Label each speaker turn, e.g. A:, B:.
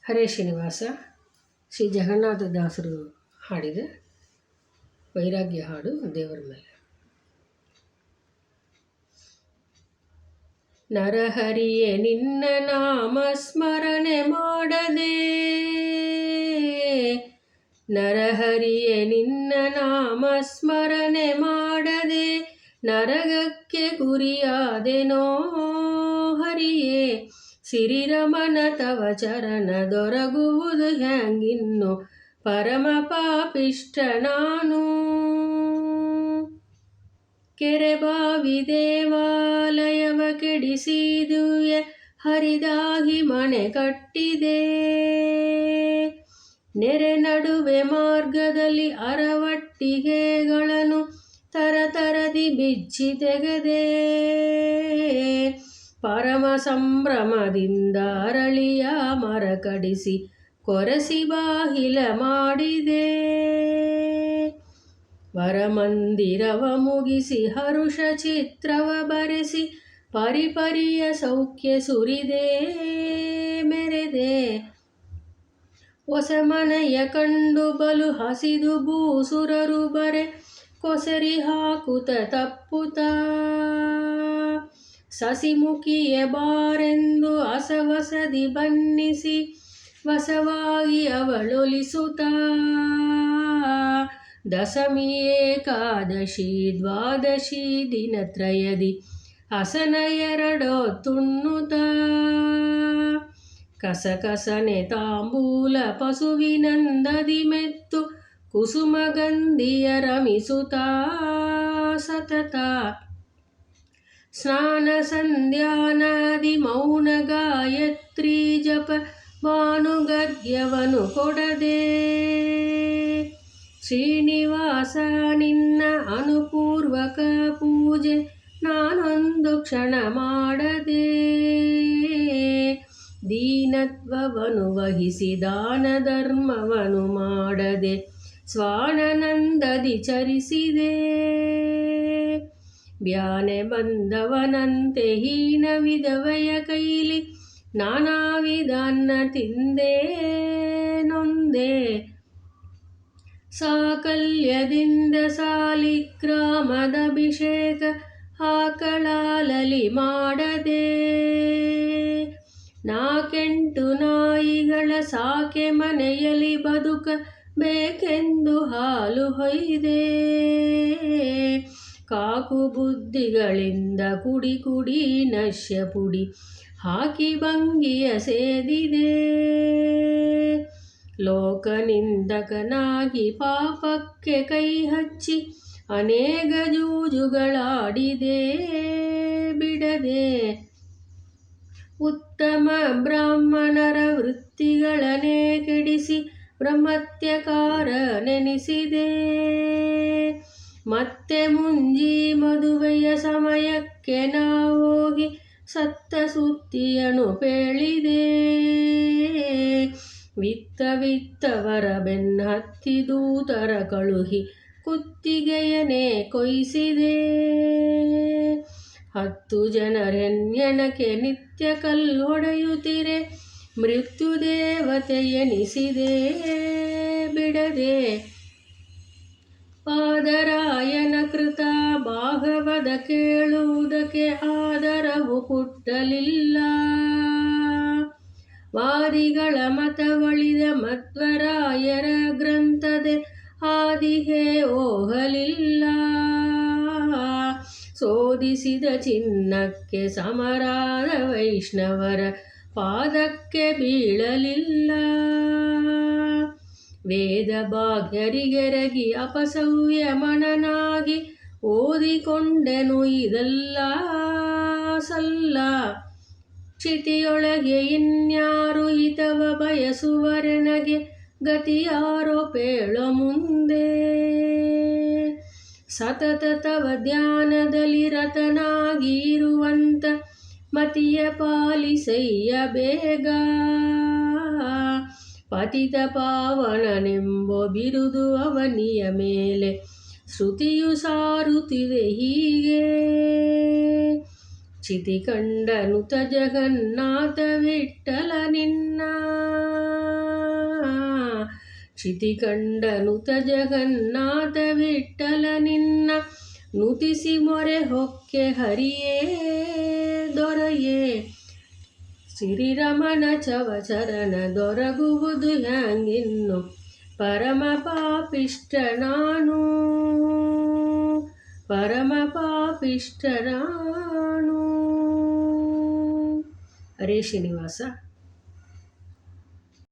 A: ಹರೇ ಶ್ರೀನಿವಾಸ ಶ್ರೀ ಜಗನ್ನಾಥದಾಸರು ಹಾಡಿದ ವೈರಾಗ್ಯ ಹಾಡು ದೇವರ ಮೇಲೆ. ನರಹರಿಯೇ ನಿನ್ನ ನಾಮ ಸ್ಮರಣೆ ಮಾಡದೆ, ನರಹರಿಯೇ ನಿನ್ನ ನಾಮ ಸ್ಮರಣೆ ಮಾಡದೆ, ನರಗಕ್ಕೆ ಗುರಿಯಾದೆನೋ ಹರಿಯೇ. ಸಿರಿರಮಣ ತವ ಚರಣ ದೊರಗುವುದು ಹ್ಯಾಂಗಿನ್ನು, ಪರಮ ಪಾಪಿಷ್ಟ ನಾನು. ಕೆರೆ ಬಾವಿ ದೇವಾಲಯವ ಕೆಡಿಸಿದುವೆ, ಹರಿದಾಗಿ ಮನೆ ಕಟ್ಟಿದೆ. ನೆರೆ ನಡುವೆ ಮಾರ್ಗದಲ್ಲಿ ಅರವಟ್ಟಿಗೆಗಳನ್ನು ತರತರದಿ ಬಿಚ್ಚಿ ತೆಗೆದೆ. ಪರಮ ಸಂಭ್ರಮದಿಂದ ಅರಳಿಯ ಮರ ಕಡಿಸಿ ಕೊರೆಸಿ ಬಾಗಿಲ ಮಾಡಿದೆ. ವರಮಂದಿರವ ಮುಗಿಸಿ ಹರುಷ ಚಿತ್ರವ ಬರೆಸಿ ಪರಿಪರಿಯ ಸೌಖ್ಯ ಸುರಿದೆ ಮೆರೆದೆ. ಹೊಸ ಮನೆಯ ಕಂಡು ಬಲು ಹಸಿದು ಭೂಸುರರು ಬರೆ ಕೊಸರಿ ಹಾಕುತ್ತ ತಪ್ಪುತ್ತ, ಸಸಿಮುಖಿಯ ಬಾರೆಂದು ಅಸವಸದಿ ಬನ್ನಿಸಿ ವಸವಾಗಿ ಅವಳೊಲಿಸುತ್ತ. ದಶಮಿ ಏಕಾದಶಿ ದ್ವಾದಶಿ ದಿನತ್ರಯದಿ ಹಸನ ಎರಡೊತ್ತುಣ್ಣುತ್ತ, ಕಸಕಸನೆ ತಾಂಬೂಲ ಪಶುವಿನಂದದಿ ಮೆತ್ತು ಕುಸುಮಗಂಧಿಯ ರಮಿಸುತ್ತ ಸತತ. ಸ್ನಾನ ಸಂಧ್ಯಾನಾದಿ ಮೌನ ಗಾಯತ್ರಿ ಜಪ ಭಾನುಗರ್ಗ್ಯವನು ಕೊಡದೆ. ಶ್ರೀನಿವಾಸ ನಿನ್ನ ಅನುಪೂರ್ವಕ ಪೂಜೆ ನಾನೊಂದು ಕ್ಷಣ ಮಾಡದೆ. ದೀನತ್ವವನ್ನು ವಹಿಸಿ ದಾನ ಧರ್ಮವನ್ನು ಮಾಡದೆ, ಸ್ವಾನಂದದಿ ಚರಿಸಿದೆ. ಬ್ಯಾನೆ ಬಂದವನಂತೆ ಹೀನ ವಿಧವೆಯ ಕೈಲಿ ನಾನಾ ವಿಧಾನ ತಿಂದೆ ನೊಂದೆ. ಸಾಕಲ್ಯದಿಂದ ಸಾಲಿಗ್ರಾಮದ ಅಭಿಷೇಕ ಆಕಳಾಲಲಿ ಮಾಡದೆ. ನಾಕೆಂಟು ನಾಯಿಗಳ ಸಾಕೆ ಮನೆಯಲ್ಲಿ ಬದುಕ ಬೇಕೆಂದು ಹಾಲು ಹೊಯ್ದೆ. ಕಾಕು ಬುದ್ಧಿಗಳಿಂದ ಕುಡಿ ಕುಡಿ ನಶ್ಯ ಪುಡಿ ಹಾಕಿ ಭಂಗಿಯ ಸೇದಿದೆ. ಲೋಕನಿಂದಕನಾಗಿ ಪಾಪಕ್ಕೆ ಕೈ ಹಚ್ಚಿ ಅನೇಕ ಜೂಜುಗಳಾಡಿದೆ ಬಿಡದೆ. ಉತ್ತಮ ಬ್ರಾಹ್ಮಣರ ವೃತ್ತಿಗಳನ್ನೇ ಕೆಡಿಸಿ ಬ್ರಹ್ಮತ್ಯಕಾರ ನೆನೆಸಿದೆ. ಮತ್ತೆ ಮುಂಜಿ ಮದುವೆಯ ಸಮಯಕ್ಕೆ ನಾ ಹೋಗಿ ಸತ್ತ ಸುತ್ತಿಯನು ಪೇಳಿದೆ. ವಿತ್ತವರ ಬೆನ್ನತ್ತಿ ದೂತರ ಕಳುಹಿ ಕುತ್ತಿಗೆಯನೇ ಕೊಯ್ಸಿದೆ. 10 ಜನರೆನ್ಯನಕ್ಕೆ ನಿತ್ಯ ಕಲ್ಲೊಡೆಯುತ್ತಿರೆ, ಮೃತ್ಯು ದೇವತೆ ಎನಿಸಿದೆ ಬಿಡದೆ. ಪಾದರಾಯನ ಕೃತ ಭಾಗವತ ಕೇಳುವುದಕ್ಕೆ ಆದರವು ಪುಟ್ಟಲಿಲ್ಲ. ವಾದಿಗಳ ಮತವಳಿದ ಮಧ್ವರಾಯರ ಗ್ರಂಥದೆ ಆದಿಹೇ ಹೋಗಲಿಲ್ಲ. ಶೋಧಿಸಿದ ಚಿನ್ನಕ್ಕೆ ಸಮರಾದ ವೈಷ್ಣವರ ಪಾದಕ್ಕೆ ಬೀಳಲಿಲ್ಲ. ವೇದ ಭಾಗ್ಯರಿಗೆರಗಿ ಅಪಸವ್ಯ ಮನನಾಗಿ ಓದಿಕೊಂಡೆನು ಇದೆಲ್ಲ ಸಲ್ಲ. ಕ್ಷಿತಿಯೊಳಗೆ ಇನ್ಯಾರು ಹಿತವ ಬಯಸುವರೆನಗೆ ಗತಿಯಾರೋ ಪೇಳೋ ಮುಂದೆ. ಸತತ ತವ ಧ್ಯಾನದಲ್ಲಿ ರತನಾಗಿ ಇರುವಂತ ಮತಿಯ ಪಾಲಿಸಯ್ಯ ಬೇಗ. ಪತಿತ ಪಾವನನೆಂಬೋ ಬಿರುದು ಅವನಿಯ ಮೇಲೆ ಶ್ರುತಿಯು ಸಾರುತ್ತಿದೆ ಹೀಗೆ. ಚಿತಿ ಕಂಡನುತ ಜಗನ್ನಾಥ ವಿಠ್ಠಲ ನಿನ್ನ ಶಿತಿ ಕಂಡ ನುತ ಜಗನ್ನಾಥ ವಿಠಲ ನಿನ್ನ ನುತಿಸಿ ಮೊರೆ ಹೊಕ್ಕೆ ಹರಿಯೇ ದೊರೆಯೇ ಶ್ರೀರಮಣ ಚವಚರಣ ದೊರಗುವುದು ಹ್ಯಾಂಗಿನ್ನು ಪರಮ ಪಾಪಿಷ್ಟ ನಾನು ಪರಮ ಪಾಪಿಷ್ಟ ನಾನು. ಹರೇ ಶ್ರೀನಿವಾಸ.